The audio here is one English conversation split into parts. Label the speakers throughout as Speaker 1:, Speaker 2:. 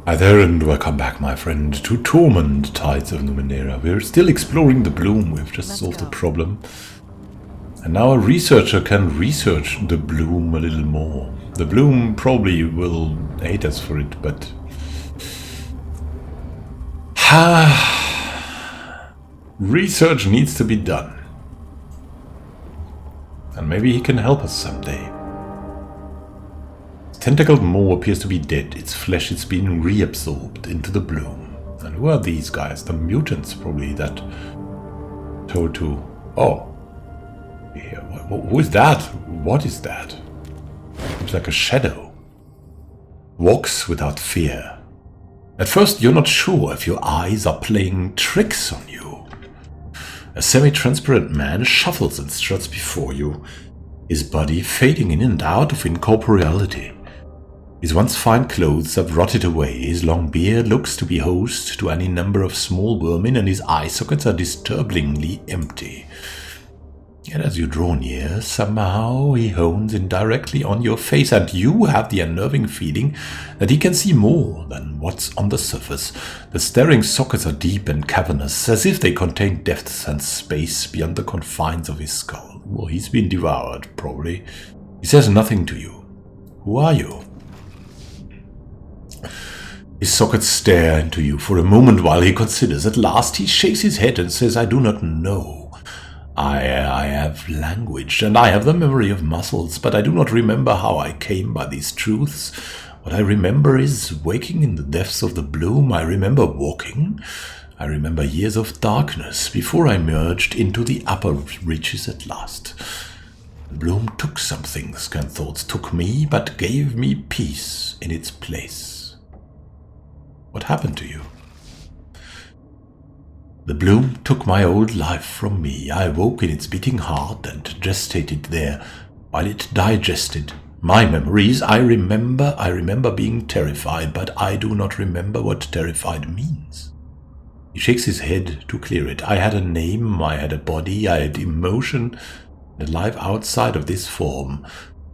Speaker 1: Hi there and welcome back, my friend, to Torment, Tides of Numenera. We're still exploring the bloom. We've just solved the problem. And now a researcher can research the bloom a little more. The bloom probably will hate us for it, but... research needs to be done. And maybe he can help us someday. Tentacled Maw appears to be dead. Its flesh is being reabsorbed into the bloom. And who are these guys? The mutants, probably, that told to... Oh. Yeah, who is that? What is that? Looks like a shadow. Walks without fear. At first, you're not sure if your eyes are playing tricks on you. A semi-transparent man shuffles and struts before you, his body fading in and out of incorporeality. His once fine clothes have rotted away, his long beard looks to be host to any number of small vermin, and his eye sockets are disturbingly empty. Yet as you draw near, somehow he hones in directly on your face, and you have the unnerving feeling that he can see more than what's on the surface. The staring sockets are deep and cavernous, as if they contain depths and space beyond the confines of his skull. Well, he's been devoured, probably. He says nothing to you. Who are you? His sockets stare into you for a moment while he considers. At last he shakes his head and says, I do not know. I have language, and I have the memory of muscles, but I do not remember how I came by these truths. What I remember is waking in the depths of the bloom. I remember walking. I remember years of darkness before I merged into the upper reaches at last. The bloom took something, Scanthoughts took me, but gave me peace in its place. What happened to you? The bloom took my old life from me. I woke in its beating heart and gestated there while it digested my memories. I remember being terrified, but I do not remember what terrified means. He shakes his head to clear it. I had a name, I had a body, I had emotion, and a life outside of this form.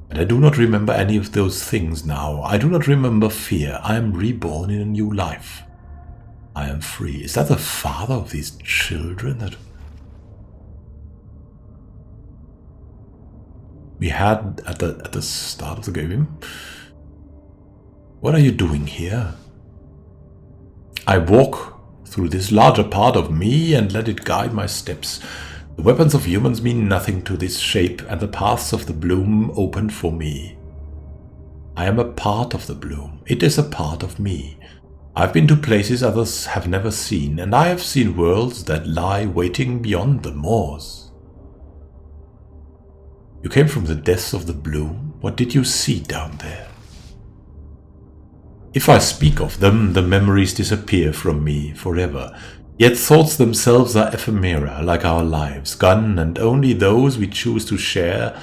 Speaker 1: And I do not remember any of those things now. I do not remember fear. I am reborn in a new life. I am free. Is that the father of these children that we had at the start of the game? What are you doing here? I walk through this larger part of me and let it guide my steps. The weapons of humans mean nothing to this shape, and the paths of the bloom open for me. I am a part of the bloom. It is a part of me. I've been to places others have never seen, and I have seen worlds that lie waiting beyond the moors. You came from the depths of the bloom. What did you see down there? If I speak of them, the memories disappear from me forever. Yet thoughts themselves are ephemera, like our lives, gone, and only those we choose to share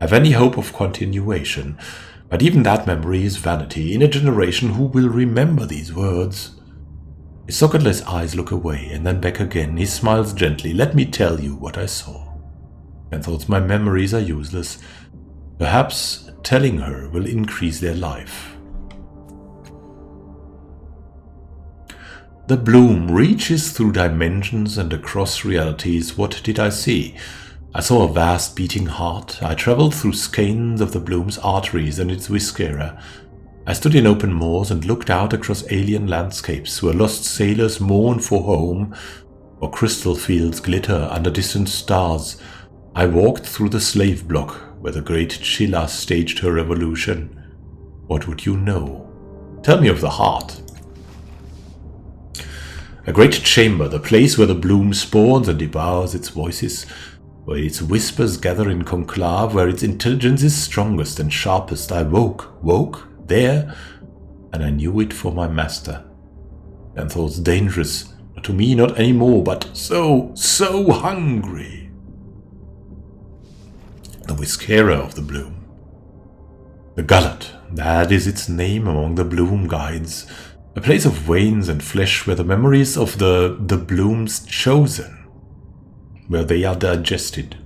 Speaker 1: have any hope of continuation. But even that memory is vanity. In a generation, who will remember these words? His socketless eyes look away, and then back again. He smiles gently. Let me tell you what I saw. And thoughts my memories are useless. Perhaps telling her will increase their life. The bloom reaches through dimensions and across realities. What did I see? I saw a vast beating heart. I traveled through skeins of the bloom's arteries and its viscera. I stood in open moors and looked out across alien landscapes where lost sailors mourn for home, or crystal fields glitter under distant stars. I walked through the slave block where the great Chilla staged her revolution. What would you know? Tell me of the heart. A great chamber, the place where the bloom spawns and devours its voices, where its whispers gather in conclave, where its intelligence is strongest and sharpest. I woke there, and I knew it for my master. And thoughts dangerous, but to me not any more, but so hungry. The viscera of the bloom. The gullet, that is its name among the bloom guides. A place of veins and flesh where the memories of the bloom's chosen, where they are digested.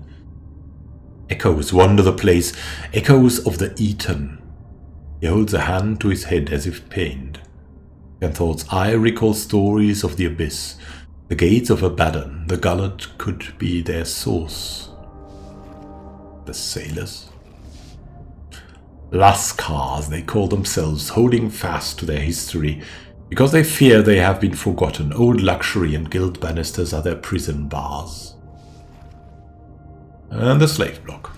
Speaker 1: Echoes wander the place, echoes of the eaten. He holds a hand to his head as if pained. And thoughts, I recall stories of the abyss. The gates of Abaddon, the gullet could be their source. The sailors? Lascars, they call themselves, holding fast to their history, because they fear they have been forgotten. Old luxury and guild banisters are their prison bars. And the slave block.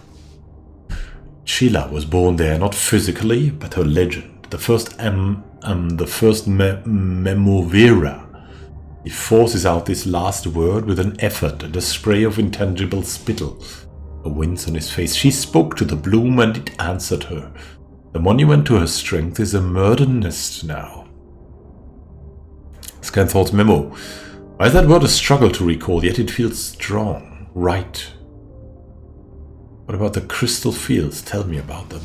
Speaker 1: Sheila was born there, not physically, but her legend. The first Memovera. He forces out this last word with an effort and a spray of intangible spittle. A wince on his face. She spoke to the bloom and it answered her. The monument to her strength is a murder nest now. Scanthal's memo. Why is that word a struggle to recall, yet it feels strong, right? What about the crystal fields? Tell me about them.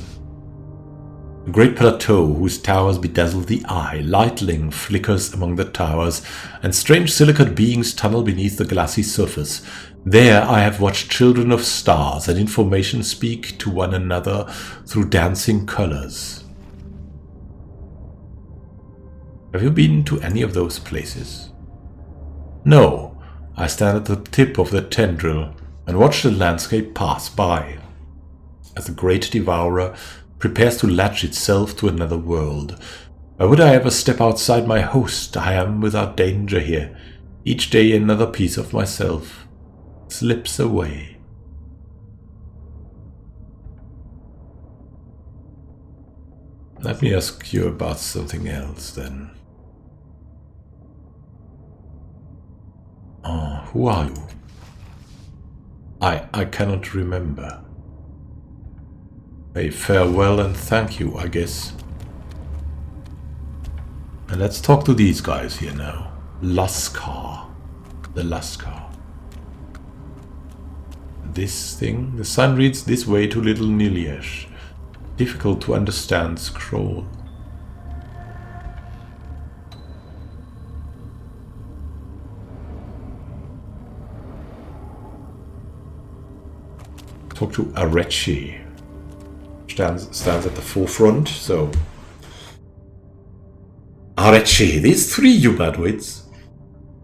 Speaker 1: A great plateau whose towers bedazzle the eye, lightning flickers among the towers, and strange silicate beings tunnel beneath the glassy surface. There I have watched children of stars and information speak to one another through dancing colors. Have you been to any of those places? No, I stand at the tip of the tendril and watch the landscape pass by, as the great devourer prepares to latch itself to another world. Why would I ever step outside my host? I am without danger here. Each day another piece of myself slips away. Let me ask you about something else then. Who are you? I cannot remember. A farewell and thank you, I guess. And let's talk to these guys here now. Lascar. The Lascar. This thing, the sign reads this way to Little Niliesh. Difficult to understand scroll. Talk to Arechi. Stands at the forefront, so... Arechi, these three humanoids,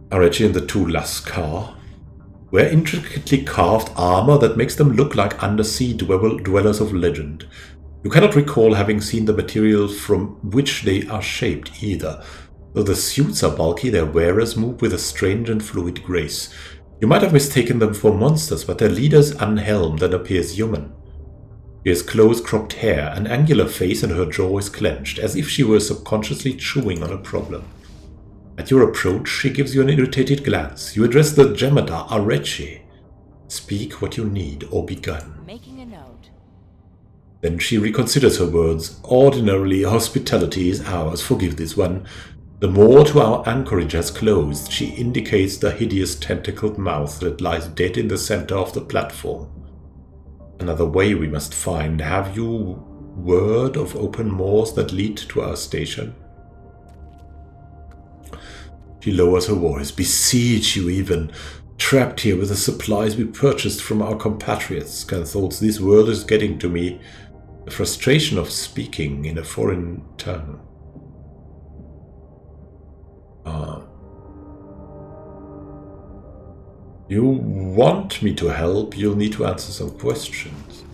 Speaker 1: Arechi and the two Lascar, wear intricately carved armor that makes them look like undersea dwellers of legend. You cannot recall having seen the material from which they are shaped either. Though the suits are bulky, their wearers move with a strange and fluid grace. You might have mistaken them for monsters, but their leader's unhelmed and appears human. She has close-cropped hair, an angular face, and her jaw is clenched, as if she were subconsciously chewing on a problem. At your approach, she gives you an irritated glance. You address the Jemadar Arechi. Speak what you need, or be gone.
Speaker 2: Making a note.
Speaker 1: Then she reconsiders her words. Ordinarily, hospitality is ours. Forgive this one. The moor to our anchorage has closed. She indicates the hideous tentacled mouth that lies dead in the center of the platform. Another way we must find. Have you word of open moors that lead to our station? She lowers her voice. Beseech you even. Trapped here with the supplies we purchased from our compatriots. Thoughts this world is getting to me. The frustration of speaking in a foreign tongue. You want me to help, you'll need to answer some questions.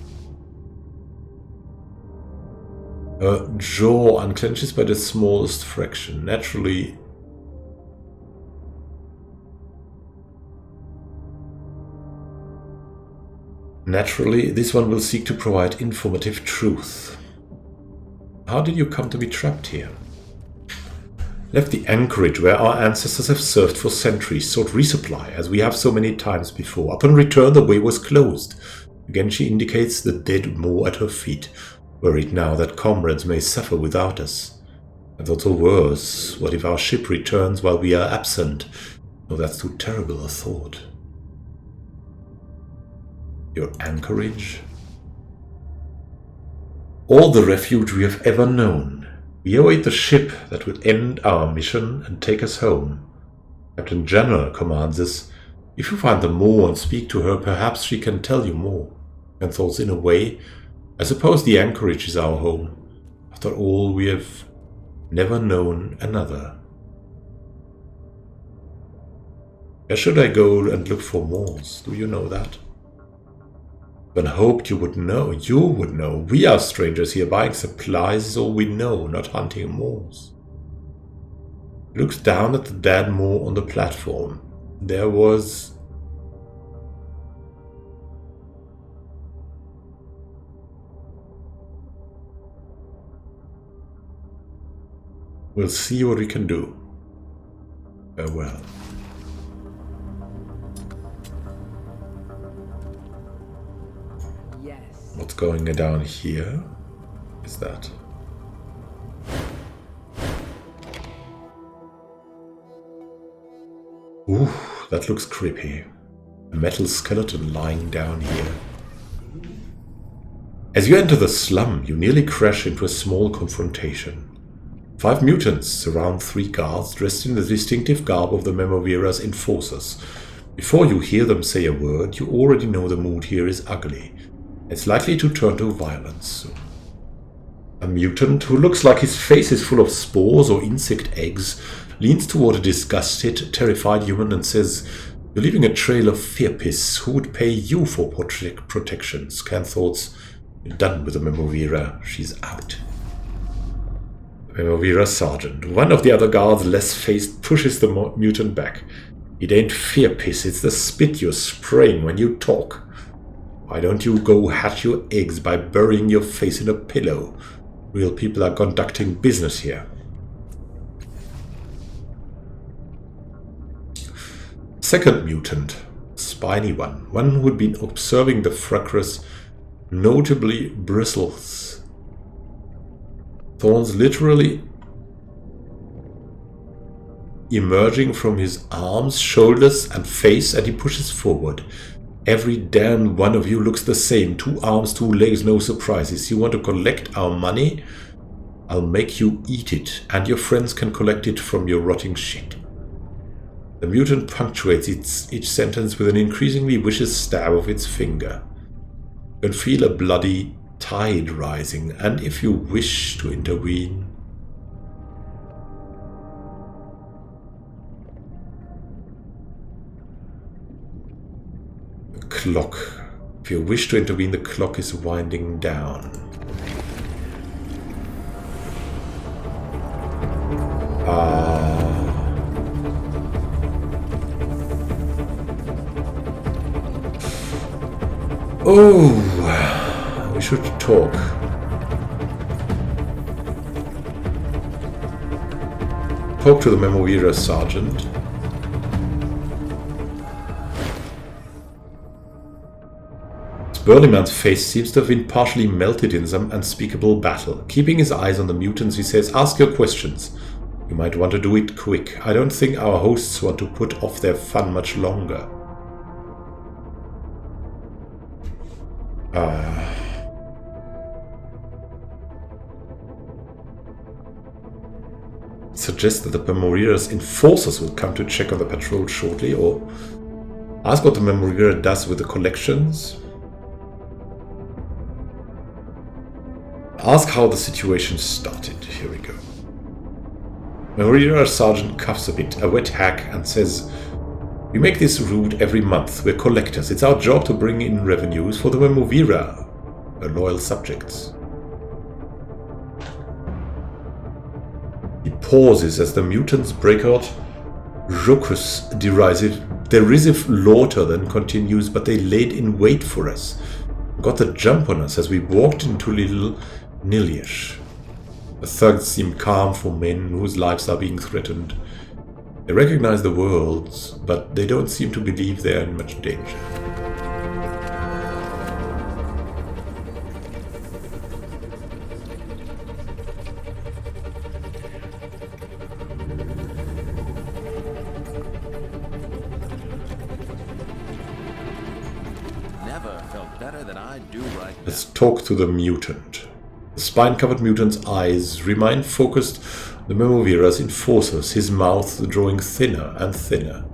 Speaker 1: Her jaw unclenches by the smallest fraction. Naturally, this one will seek to provide informative truth. How did you come to be trapped here? Left the anchorage where our ancestors have served for centuries, sought resupply, as we have so many times before. Upon return, the way was closed. Again, she indicates the dead moor at her feet, worried now that comrades may suffer without us. And also worse, what if our ship returns while we are absent? Oh, that's too terrible a thought. Your anchorage? All the refuge we have ever known. We await the ship that will end our mission and take us home. Captain General commands us. If you find the moor and speak to her, perhaps she can tell you more. And thoughts, in a way, I suppose the anchorage is our home. After all, we have never known another. Where should I go and look for Moors? Do you know that? Then hoped you would know. You would know. We are strangers here. Buying supplies is all we know, not hunting Moors. He looks down at the dead Moor on the platform. There was... We'll see what we can do. Farewell.
Speaker 2: Yes.
Speaker 1: What's going down here? Is that? Ooh, that looks creepy. A metal skeleton lying down here. As you enter the slum, you nearly crash into a small confrontation. 5 mutants surround 3 guards dressed in the distinctive garb of the Memovera's enforcers. Before you hear them say a word, you already know the mood here is ugly. It's likely to turn to violence soon. A mutant, who looks like his face is full of spores or insect eggs, leans toward a disgusted, terrified human and says, "You're leaving a trail of fear piss. Who would pay you for protection?" Scan thoughts. You're done with the Memovera. She's out. Memovera Sergeant. One of the other guards, less faced, pushes the mutant back. It ain't fear piss, it's the spit you're spraying when you talk. Why don't you go hatch your eggs by burying your face in a pillow? Real people are conducting business here. Second mutant. Spiny one. One who had been observing the fracas, notably bristles. Thorns literally emerging from his arms, shoulders and face, and he pushes forward. Every damn one of you looks the same. 2 arms, 2 legs, no surprises. You want to collect our money? I'll make you eat it, and your friends can collect it from your rotting shit. The mutant punctuates each sentence with an increasingly vicious stab of its finger. You can feel a bloody tide rising, and if you wish to intervene... The clock. If you wish to intervene, the clock is winding down. Oh, we should talk. Talk to the Memovera Sergeant. This burly man's face seems to have been partially melted in some unspeakable battle. Keeping his eyes on the mutants, he says, "Ask your questions. You might want to do it quick. I don't think our hosts want to put off their fun much longer." Suggest that the Memovera's enforcers will come to check on the patrol shortly, or ask what the Memovera does with the collections. Ask how the situation started. Here we go. Memovera Sergeant coughs a bit, a wet hack, and says, "We make this route every month. We're collectors. It's our job to bring in revenues for the Memovera, her loyal subjects." He pauses as the mutants break out raucous, derisive laughter, then continues, "But they laid in wait for us. Got the jump on us as we walked into Little Nilyesh. The thugs seem calm for men whose lives are being threatened. They recognize the worlds, but they don't seem to believe they're in much danger." Let's talk to the mutant. The spine-covered mutant's eyes remain focused on the Memovera's enforcers, his mouth drawing thinner and thinner.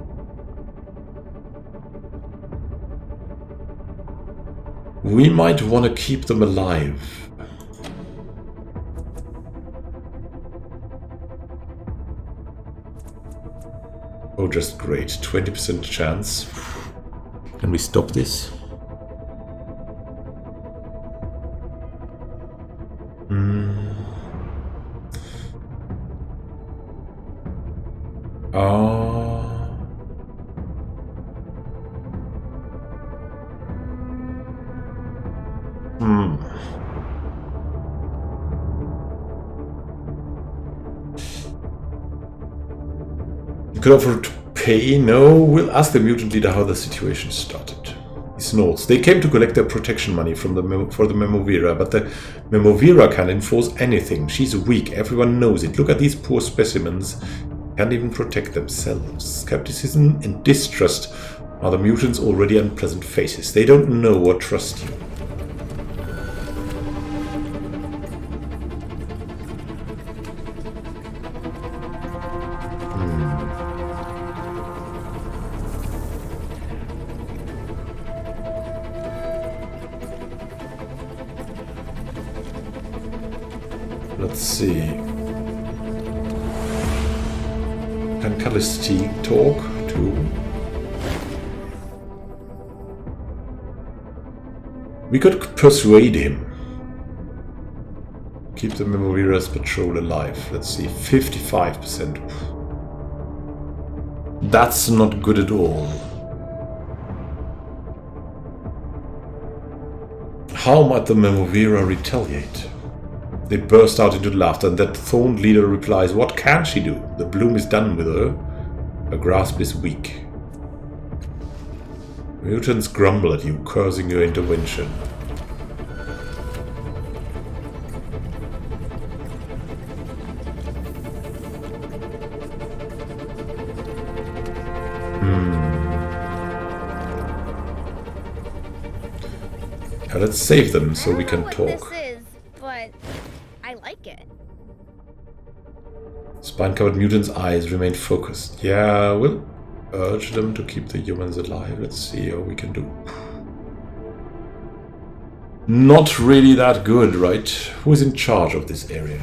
Speaker 1: We might want to keep them alive. Oh, just great. 20% chance. Can we stop this? You could offer to pay. No, we'll ask the mutant leader how the situation started. He snorts. They came to collect their protection money from for the Memovira, but the Memovira can't enforce anything. She's weak. Everyone knows it. Look at these poor specimens. Can't even protect themselves. Skepticism and distrust are the mutants' already unpleasant faces. They don't know or trust you. Let's see. Can Callistine talk too? We could persuade him. Keep the Memovira's patrol alive. Let's see, 55%. That's not good at all. How might the Memovira retaliate? They burst out into laughter, and that thorned leader replies, "What can she do? The bloom is done with her. Her grasp is weak." Mutants grumble at you, cursing your intervention. Now let's save them so we can talk.
Speaker 2: I like it.
Speaker 1: Spine-covered mutants' eyes remain focused. Yeah, we'll urge them to keep the humans alive. Let's see how we can do. Not really that good, right? Who is in charge of this area?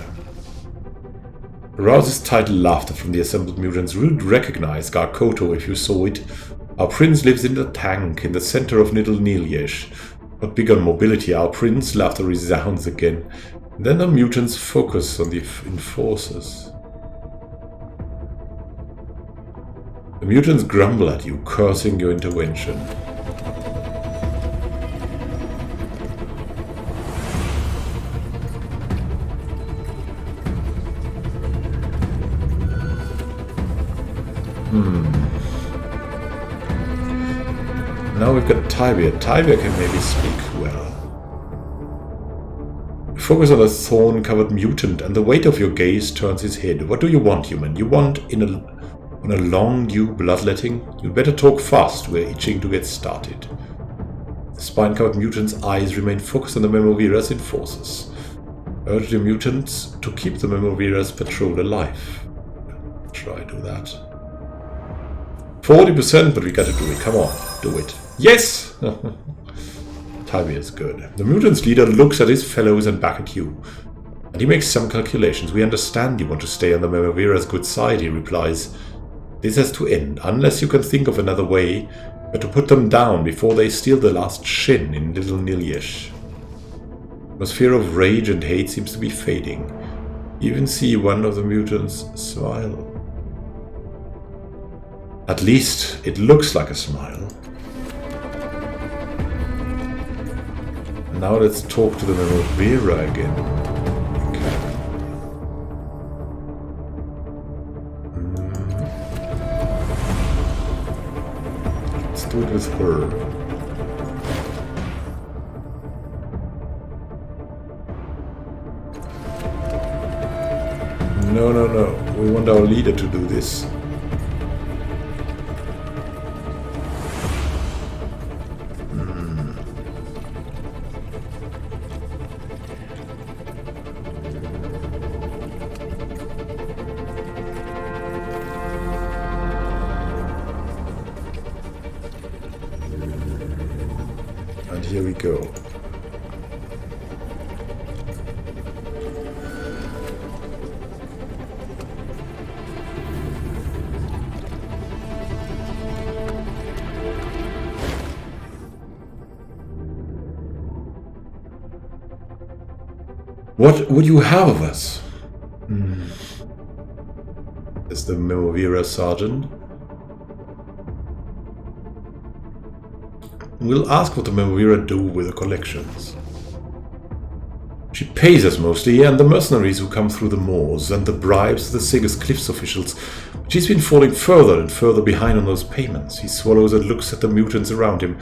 Speaker 1: Arouses tight laughter from the assembled mutants. You'd recognize Garkoto if you saw it. Our prince lives in the tank in the center of Nidal Nilyesh. Not big on mobility, our prince. Laughter resounds again. Then the mutants focus on the enforcers. The mutants grumble at you, cursing your intervention. Now we've got Tibia. Tibia can maybe speak well. Focus on a thorn-covered mutant, and the weight of your gaze turns his head. What do you want, human? You want on a long due bloodletting? You'd better talk fast. We're itching to get started. The spine-covered mutant's eyes remain focused on the Memovira's enforcers. Urge the mutants to keep the Memovira's patrol alive. Try do that. 40%, but we gotta do it. Come on, do it. Yes! Tibia is good. The mutant's leader looks at his fellows and back at you. And he makes some calculations. We understand you want to stay on the Memovira's good side, he replies. This has to end, unless you can think of another way, but to put them down before they steal the last shin in Little Nilyesh. The atmosphere of rage and hate seems to be fading. You even see one of the mutants smile. At least it looks like a smile. Now let's talk to the Memovira again. Okay. Let's do it with her. No, no, no. We want our leader to do this. Here we go. What would you have of us? Is the Memovira sergeant. We'll ask what the Memovira do with the collections. She pays us mostly, and the mercenaries who come through the moors, and the bribes the Sigus Cliffs officials. She's been falling further and further behind on those payments. He swallows and looks at the mutants around him.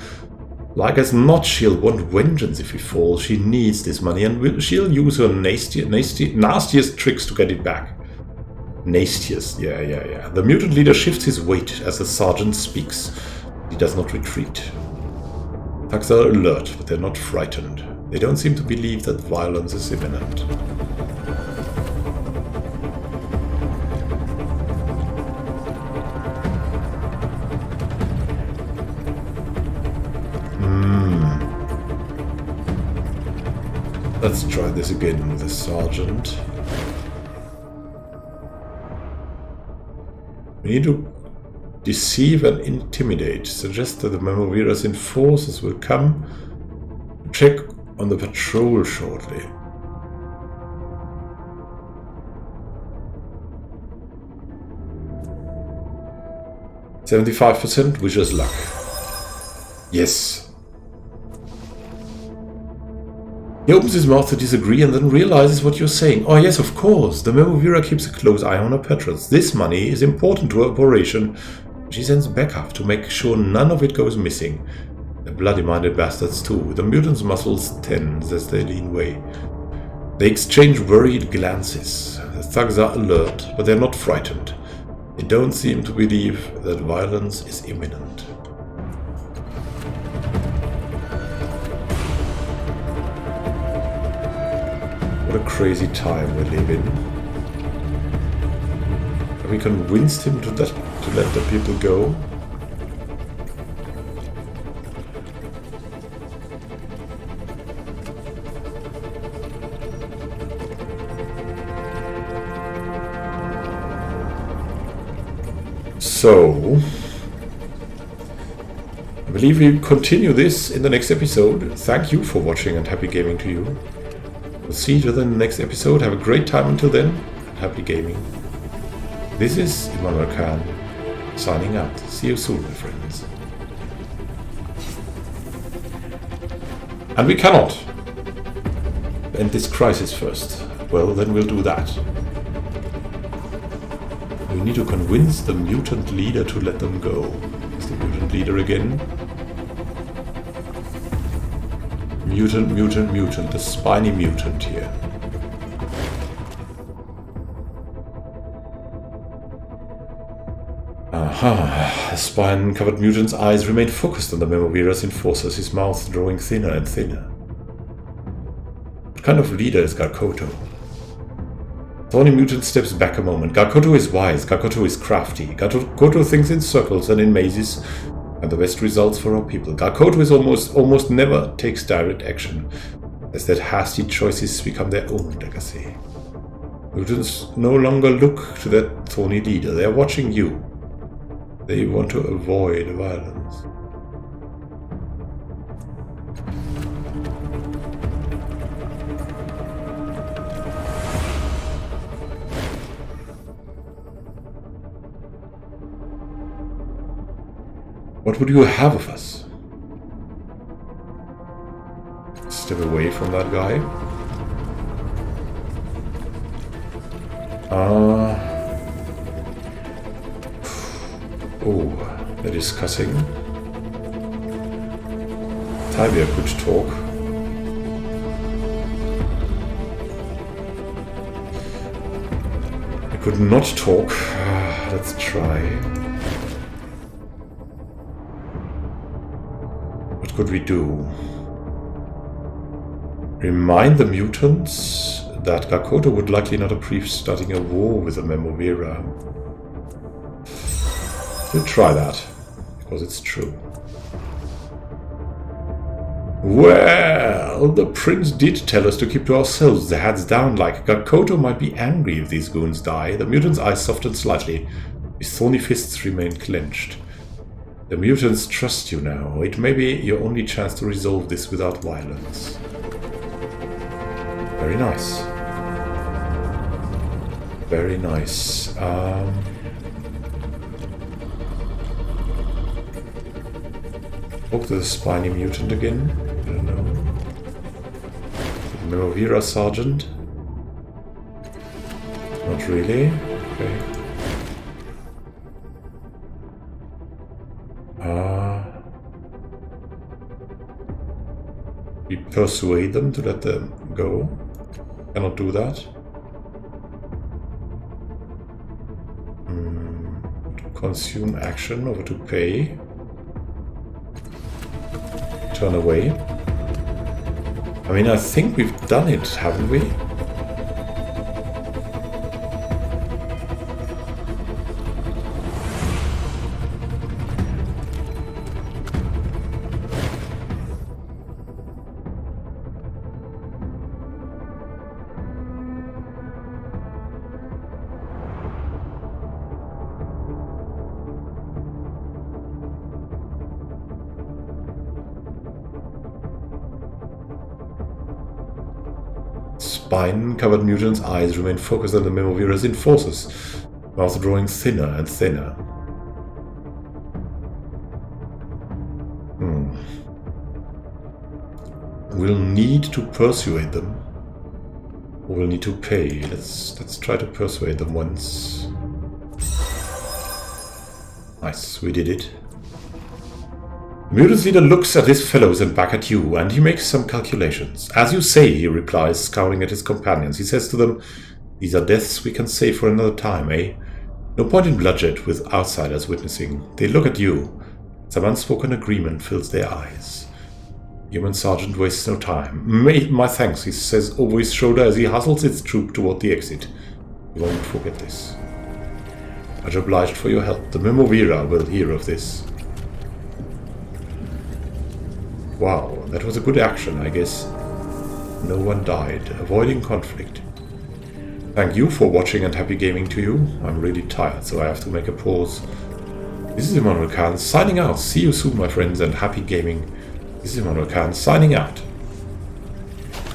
Speaker 1: Like as not, she'll want vengeance if he falls. She needs this money, and she'll use her nastiest tricks to get it back. Nastiest, yeah. The mutant leader shifts his weight as the sergeant speaks. He does not retreat. Thugs are alert, but they're not frightened. They don't seem to believe that violence is imminent. Let's try this again with the sergeant. We need to deceive and intimidate. Suggest that the Memovira's enforcers will come to check on the patrol shortly. "75% wish us luck." Yes. He opens his mouth to disagree and then realizes what you're saying. Oh yes, of course. The Memovira keeps a close eye on her patrons. This money is important to her operation. She sends backup to make sure none of it goes missing. The bloody-minded bastards too. The mutants' muscles tense as they lean away. They exchange worried glances. The thugs are alert, but they're not frightened. They don't seem to believe that violence is imminent. What a crazy time we live in. Have we convinced him to let the people go? So, I believe we continue this in the next episode. Thank you for watching and happy gaming to you. We'll see you in the next episode. Have a great time until then, and happy gaming. This is Immanuel Khan, signing out. See you soon, my friends. And we cannot end this crisis first. Well, then we'll do that. We need to convince the mutant leader to let them go. Is the mutant leader again? Mutant, the spiny mutant here. Aha, the spine-covered mutant's eyes remain focused on the Memovira's enforcers, his mouth drawing thinner and thinner. What kind of leader is Garkoto? Thorny Mutant steps back a moment. Garkoto is wise, Garkoto is crafty. Garkoto thinks in circles and in mazes, and the best results for our people. Garkoto is almost never takes direct action, as that hasty choices become their own legacy. Mutants no longer look to that thorny leader. They are watching you. They want to avoid violence. What would you have of us? Step away from that guy. Oh, they're discussing. Tibia could talk. I could not talk. Let's try. What could we do? Remind the mutants that Garkoto would likely not approve starting a war with the Memovira. We'll try that, because it's true. Well, the prince did tell us to keep to ourselves, the heads down, like Garkoto might be angry if these goons die. The mutant's eyes softened slightly. His thorny fists remained clenched. The mutants trust you now. It may be your only chance to resolve this without violence. Very nice. Very nice. Talk to the spiny mutant again. I don't know. Memovira Sergeant. Not really. Okay. We persuade them to let them go. Cannot do that. Consume action over to pay. Turn away. I mean, I think we've done it, haven't we? Spine-covered mutant's eyes remain focused on the Memovira's enforcers, mouth drawing thinner and thinner. We'll need to persuade them. Or we'll need to pay. Let's try to persuade them once. Nice, we did it. The mutant leader looks at his fellows and back at you, and he makes some calculations. As you say, he replies, scowling at his companions. He says to them, "These are deaths we can save for another time, eh? No point in bloodshed with outsiders witnessing." They look at you. Some unspoken agreement fills their eyes. Human Sergeant wastes no time. My thanks," he says over his shoulder as he hustles his troop toward the exit. "You won't forget this. Much obliged for your help. The Memovira will hear of this." Wow, that was a good action, I guess. No one died, avoiding conflict. Thank you for watching and happy gaming to you. I'm really tired, so I have to make a pause. This is Immanuel Khan signing out. See you soon, my friends, and happy gaming. This is Immanuel Khan signing out.